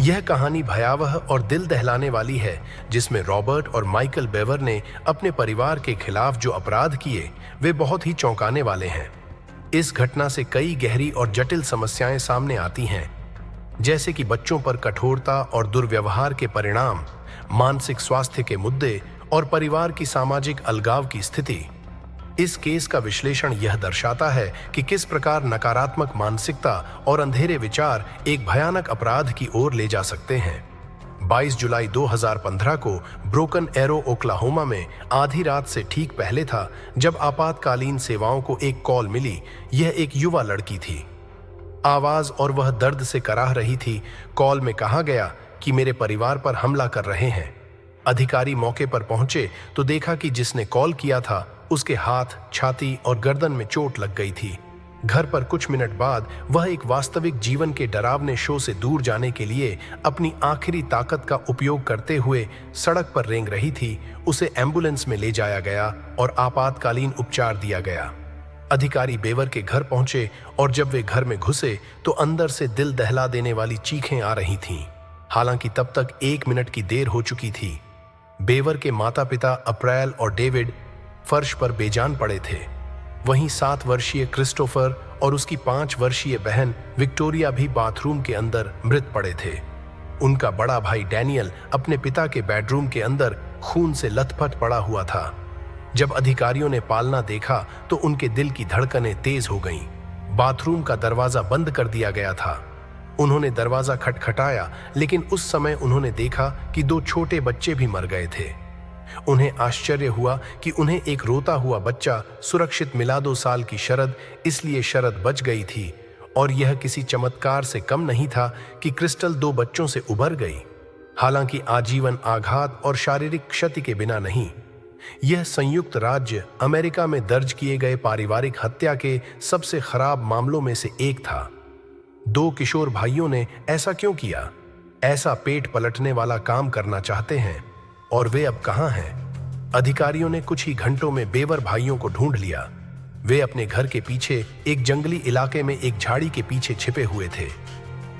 यह कहानी भयावह और दिल दहलाने वाली है, जिसमें रॉबर्ट और माइकल बेवर ने अपने परिवार के खिलाफ जो अपराध किए वे बहुत ही चौंकाने वाले हैं। इस घटना से कई गहरी और जटिल समस्याएं सामने आती हैं, जैसे कि बच्चों पर कठोरता और दुर्व्यवहार के परिणाम, मानसिक स्वास्थ्य के मुद्दे और परिवार की सामाजिक अलगाव की स्थिति। इस केस का विश्लेषण यह दर्शाता है कि किस प्रकार नकारात्मक मानसिकता और अंधेरे विचार एक भयानक अपराध की ओर ले जा सकते हैं। 22 जुलाई 2015 को ब्रोकन एरो, ओक्लाहोमा में आधी रात से ठीक पहले था जब आपातकालीन सेवाओं को एक कॉल मिली। यह एक युवा लड़की थी। आवाज और वह दर्द से कराह रही थी। कॉल में कहा गया कि मेरे परिवार पर हमला कर रहे हैं। अधिकारी मौके पर पहुंचे तो देखा कि जिसने कॉल किया था उसके हाथ, छाती और गर्दन में चोट लग गई थी। घर पर कुछ मिनट बाद वह एक वास्तविक जीवन के डरावने शो से दूर जाने के लिए अपनी आखिरी ताकत का उपयोग करते हुए सड़क पर रेंग रही थी। उसे एम्बुलेंस में ले जाया गया और आपातकालीन उपचार दिया गया। अधिकारी बेवर के घर पहुंचे और जब वे घर में घुसे तो अंदर से दिल दहला देने वाली चीखें आ रही थीं। हालांकि तब तक 1 मिनट की देर हो चुकी थी। बेवर के माता पिता अप्रैल और डेविड फर्श पर बेजान पड़े थे। वहीं 7 वर्षीय क्रिस्टोफर और उसकी 5 वर्षीय बहन विक्टोरिया भी बाथरूम के अंदर मृत पड़े थे। उनका बड़ा भाई डैनियल अपने पिता के बेडरूम के अंदर खून से लथपथ पड़ा हुआ था। जब अधिकारियों ने पालना देखा तो उनके दिल की धड़कनें तेज हो गईं। बाथरूम का दरवाजा बंद कर दिया गया था। उन्होंने दरवाजा खटखटाया, लेकिन उस समय उन्होंने देखा कि 2 छोटे बच्चे भी मर गए थे। उन्हें आश्चर्य हुआ कि उन्हें एक रोता हुआ बच्चा सुरक्षित मिला। 2 साल की शरद, इसलिए शरद बच गई थी और यह किसी चमत्कार से कम नहीं था कि क्रिस्टल 2 बच्चों से उबर गई। हालांकि आजीवन आघात और शारीरिक क्षति के बिना नहीं। यह संयुक्त राज्य अमेरिका में दर्ज किए गए पारिवारिक हत्या के सबसे खराब मामलों में से एक था। 2 किशोर भाइयों ने ऐसा क्यों किया? ऐसा पेट पलटने वाला काम करना चाहते हैं और वे अब कहां हैं? अधिकारियों ने कुछ ही घंटों में बेवर भाइयों को ढूंढ लिया। वे अपने घर के पीछे एक जंगली इलाके में एक झाड़ी के पीछे छिपे हुए थे।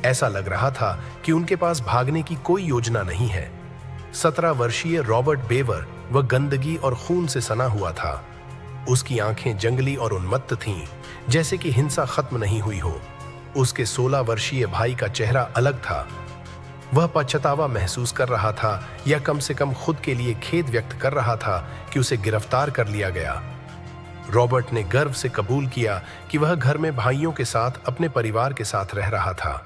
ऐसा लग रहा था कि उनके पास भागने की कोई योजना नहीं है। 17 वर्षीय रॉबर्ट बेवर वह गंदगी और खून से सना हुआ था। उसकी आंखें जंगली और उन्मत्त थीं, जैसे कि हिंसा खत्म नहीं हुई हो। उसके 16 वर्षीय भाई का चेहरा अलग था। वह पछतावा महसूस कर रहा था, या कम से कम खुद के लिए खेद व्यक्त कर रहा था कि उसे गिरफ्तार कर लिया गया। रॉबर्ट ने गर्व से कबूल किया कि वह घर में भाइयों के साथ अपने परिवार के साथ रह रहा था।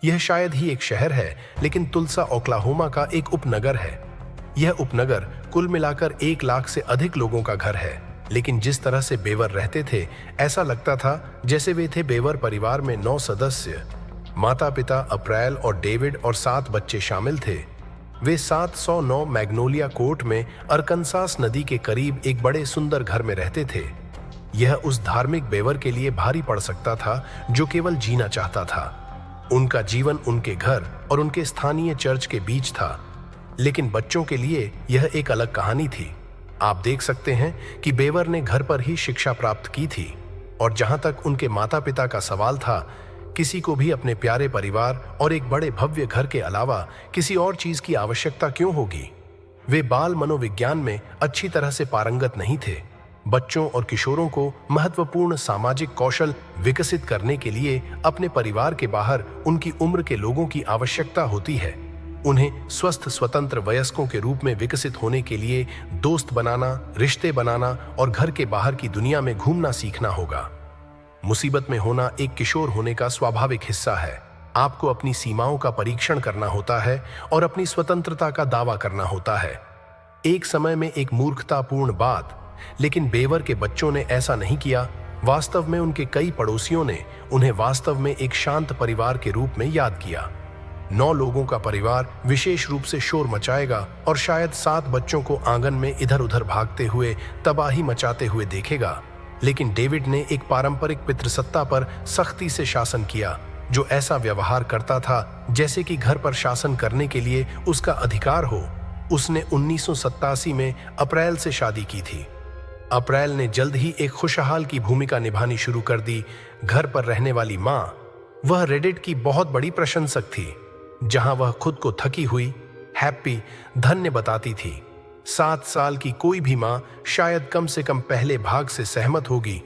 यह शायद ही एक शहर है, लेकिन तुल्सा, ओक्लाहोमा का एक उपनगर है। यह उपनगर कुल मिलाकर 1 लाख से अधिक लोगों का घर है, लेकिन जिस तरह से बेवर रहते थे, ऐसा लगता था जैसे वे थे बेवर परिवार में 9 सदस्य। माता पिता अप्रैल और डेविड और 7 बच्चे शामिल थे। वे 709 मैग्नोलिया कोर्ट में अरकनसास नदी के करीब एक बड़े सुंदर घर में रहते थे। यह उस धार्मिक बेवर के लिए भारी पड़ सकता था जो केवल जीना चाहता था। उनका जीवन उनके घर और उनके स्थानीय चर्च के बीच था, लेकिन बच्चों के लिए यह एक अलग कहानी थी। आप देख सकते हैं कि बेवर ने घर पर ही शिक्षा प्राप्त की थी, और जहां तक उनके माता पिता का सवाल था, किसी को भी अपने प्यारे परिवार और एक बड़े भव्य घर के अलावा किसी और चीज की आवश्यकता क्यों होगी? वे बाल मनोविज्ञान में अच्छी तरह से पारंगत नहीं थे। बच्चों और किशोरों को महत्वपूर्ण सामाजिक कौशल विकसित करने के लिए अपने परिवार के बाहर उनकी उम्र के लोगों की आवश्यकता होती है। उन्हें स्वस्थ स्वतंत्र वयस्कों के रूप में विकसित होने के लिए दोस्त बनाना, रिश्ते बनाना और घर के बाहर की दुनिया में घूमना सीखना होगा। मुसीबत में होना एक किशोर होने का स्वाभाविक हिस्सा है। आपको अपनी सीमाओं का परीक्षण करना होता है और अपनी स्वतंत्रता का दावा करना होता है। एक समय में एक मूर्खतापूर्ण बात, लेकिन बेवर के बच्चों ने ऐसा नहीं किया। वास्तव में उनके कई पड़ोसियों ने उन्हें वास्तव में एक शांत परिवार के रूप में याद किया। 9 लोगों का परिवार विशेष रूप से शोर मचाएगा और शायद 7 बच्चों को आंगन में इधर उधर भागते हुए, तबाही मचाते हुए देखेगा। लेकिन डेविड ने एक पारंपरिक पितृसत्ता पर सख्ती से शासन किया, जो ऐसा व्यवहार करता था जैसे कि घर पर शासन करने के लिए उसका अधिकार हो। उसने 1987 में अप्रैल से शादी की थी। अप्रैल ने जल्द ही एक खुशहाल की भूमिका निभानी शुरू कर दी। घर पर रहने वाली माँ, वह रेडिट की बहुत बड़ी प्रशंसक थी। जहां वह खुद को थकी हुई, हैप्पी, धन्य बताती थी। 7 साल की कोई भी मां शायद कम से कम पहले भाग से सहमत होगी।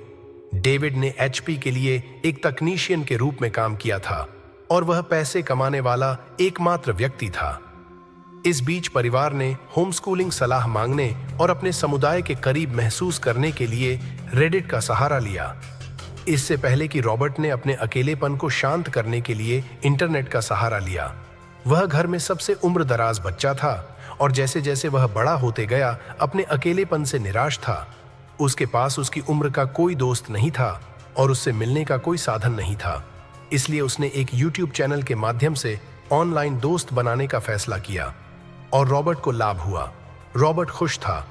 डेविड ने एचपी के लिए एक तकनीशियन के रूप में काम किया था और वह पैसे कमाने वाला एकमात्र व्यक्ति था। इस बीच परिवार ने होम स्कूलिंग सलाह मांगने और अपने समुदाय के करीब महसूस करने के लिए रेडिट का सहारा लिया। इससे पहले कि रॉबर्ट ने अपने अकेलेपन को शांत करने के लिए इंटरनेट का सहारा लिया। वह घर में सबसे उम्रदराज बच्चा था और जैसे जैसे वह बड़ा होते गया अपने अकेलेपन से निराश था। उसके पास उसकी उम्र का कोई दोस्त नहीं था और उससे मिलने का कोई साधन नहीं था। इसलिए उसने एक यूट्यूब चैनल के माध्यम से ऑनलाइन दोस्त बनाने का फैसला किया और रॉबर्ट को लाभ हुआ। रॉबर्ट खुश था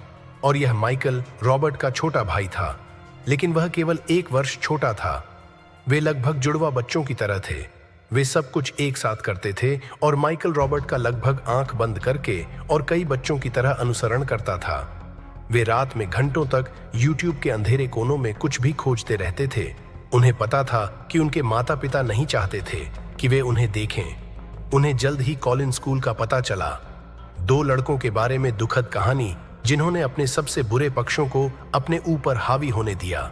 और यह माइकल रॉबर्ट का छोटा भाई था, लेकिन वह केवल 1 वर्ष छोटा था। वे लगभग जुड़वा बच्चों की तरह थे। वे सब कुछ एक साथ करते थे और माइकल रॉबर्ट का लगभग आंख बंद करके और कई बच्चों की तरह अनुसरण करता था। वे रात में घंटों तक यूट्यूब के अंधेरे कोनों में कुछ भी खोजते रहते थे। उन्हें पता था कि उनके माता पिता नहीं चाहते थे कि वे उन्हें देखें। उन्हें जल्द ही कॉलिन स्कूल का पता चला। 2 लड़कों के बारे में दुखद कहानी जिन्होंने अपने सबसे बुरे पक्षों को अपने ऊपर हावी होने दिया।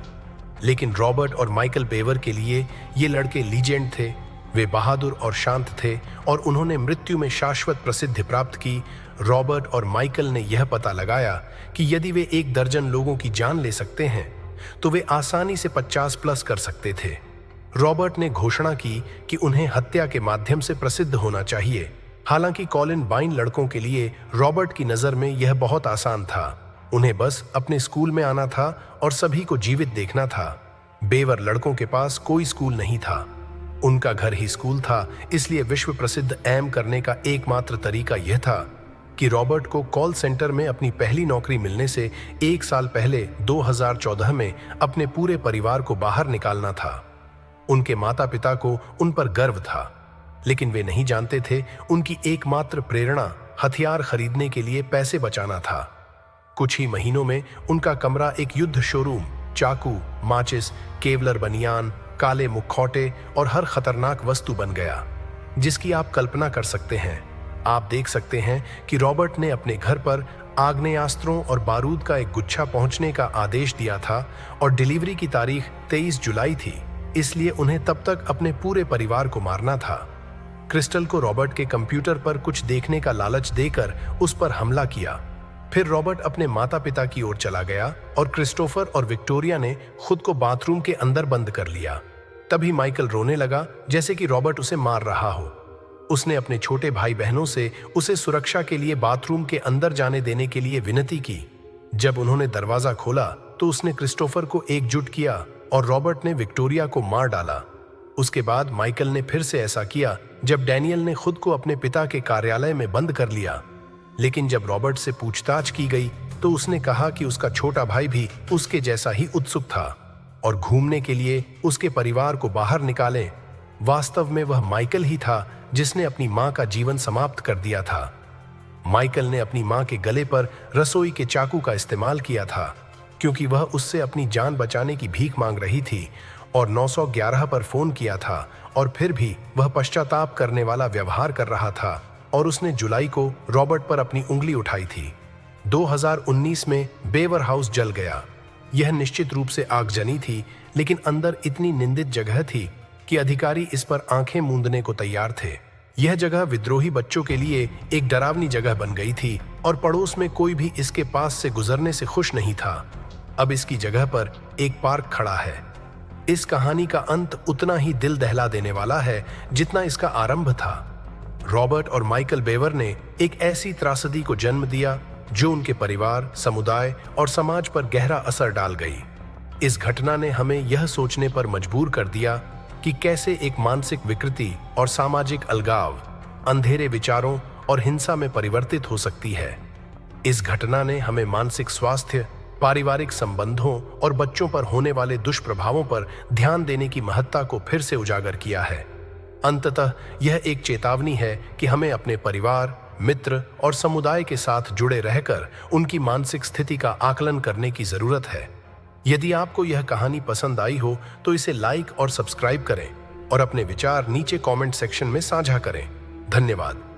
लेकिन रॉबर्ट और माइकल बेवर के लिए ये लड़के लीजेंड थे। वे बहादुर और शांत थे और उन्होंने मृत्यु में शाश्वत प्रसिद्धि प्राप्त की। रॉबर्ट और माइकल ने यह पता लगाया कि यदि वे 1 दर्जन लोगों की जान ले सकते हैं तो वे आसानी से 50 प्लस कर सकते थे। रॉबर्ट ने घोषणा की कि उन्हें हत्या के माध्यम से प्रसिद्ध होना चाहिए। हालांकि कॉलिन बाइन लड़कों के लिए रॉबर्ट की नज़र में यह बहुत आसान था। उन्हें बस अपने स्कूल में आना था और सभी को जीवित देखना था। बेवर लड़कों के पास कोई स्कूल नहीं था। उनका घर ही स्कूल था, इसलिए विश्व प्रसिद्ध एम करने का एकमात्र तरीका यह था कि रॉबर्ट को कॉल सेंटर में अपनी पहली नौकरी मिलने से 1 साल पहले 2014 में अपने पूरे परिवार को बाहर निकालना था। उनके माता पिता को उन पर गर्व था, लेकिन वे नहीं जानते थे उनकी एकमात्र प्रेरणा हथियार खरीदने के लिए पैसे बचाना था। कुछ ही महीनों में उनका कमरा एक युद्ध शोरूम, चाकू, माचिस, केवलर बनियान, काले मुखौटे और हर खतरनाक वस्तु बन गया जिसकी आप कल्पना कर सकते हैं। आप देख सकते हैं कि रॉबर्ट ने अपने घर पर आग्नेयास्त्रों और बारूद का एक गुच्छा पहुंचने का आदेश दिया था और डिलीवरी की तारीख 23 जुलाई थी, इसलिए उन्हें तब तक अपने पूरे परिवार को मारना था। क्रिस्टल को रॉबर्ट के कंप्यूटर पर कुछ देखने का लालच देकर उस पर हमला किया। फिर रॉबर्ट अपने माता पिता की ओर चला गया और क्रिस्टोफर और विक्टोरिया ने खुद को बाथरूम के अंदर बंद कर लिया। तभी माइकल रोने लगा जैसे कि रॉबर्ट उसे मार रहा हो। उसने अपने छोटे भाई बहनों से उसे सुरक्षा के लिए बाथरूम के अंदर जाने देने के लिए विनती की। जब उन्होंने दरवाजा खोला तो उसने क्रिस्टोफर को एकजुट किया और रॉबर्ट ने विक्टोरिया को मार डाला। उसके बाद माइकल ने फिर से ऐसा किया जब डैनियल ने खुद को अपने पिता के कार्यालय में बंद कर लिया। लेकिन जब रॉबर्ट से पूछताछ की गई तो उसने कहा कि उसका छोटा भाई भी उसके जैसा ही उत्सुक था और घूमने के लिए उसके परिवार को बाहर निकाले। वास्तव में वह माइकल ही था जिसने अपनी मां का जीवन समाप्त कर दिया था। माइकल ने अपनी मां के गले पर रसोई के चाकू का इस्तेमाल किया था क्योंकि वह उससे अपनी जान बचाने की भीख मांग रही थी और 911 पर फोन किया था और फिर भी वह पश्चाताप करने वाला व्यवहार कर रहा था और उसने जुलाई को रॉबर्ट पर अपनी उंगली उठाई थी। 2019 में बेवर हाउस जल गया। यह निश्चित रूप से आगजनी थी, लेकिन अंदर इतनी निंदित जगह थी कि अधिकारी इस पर आंखें मूंदने को तैयार थे। यह जगह विद्रोही बच्चों के लिए एक डरावनी जगह बन गई थी और पड़ोस में कोई भी इसके पास से गुजरने से खुश नहीं था। अब इसकी जगह पर एक पार्क खड़ा है। इस कहानी का अंत उतना ही दिल दहला देने वाला है जितना इसका आरंभ था। रॉबर्ट और माइकल बेवर ने एक ऐसी त्रासदी को जन्म दिया जो उनके परिवार, समुदाय और समाज पर गहरा असर डाल गई। इस घटना ने हमें यह सोचने पर मजबूर कर दिया कि कैसे एक मानसिक विकृति और सामाजिक अलगाव अंधेरे विचारों और हिंसा में परिवर्तित हो सकती है। इस घटना ने हमें मानसिक स्वास्थ्य, पारिवारिक संबंधों और बच्चों पर होने वाले दुष्प्रभावों पर ध्यान देने की महत्ता को फिर से उजागर किया है। अंततः यह एक चेतावनी है कि हमें अपने परिवार, मित्र और समुदाय के साथ जुड़े रहकर उनकी मानसिक स्थिति का आकलन करने की जरूरत है। यदि आपको यह कहानी पसंद आई हो तो इसे लाइक और सब्सक्राइब करें और अपने विचार नीचे कमेंट सेक्शन में साझा करें। धन्यवाद।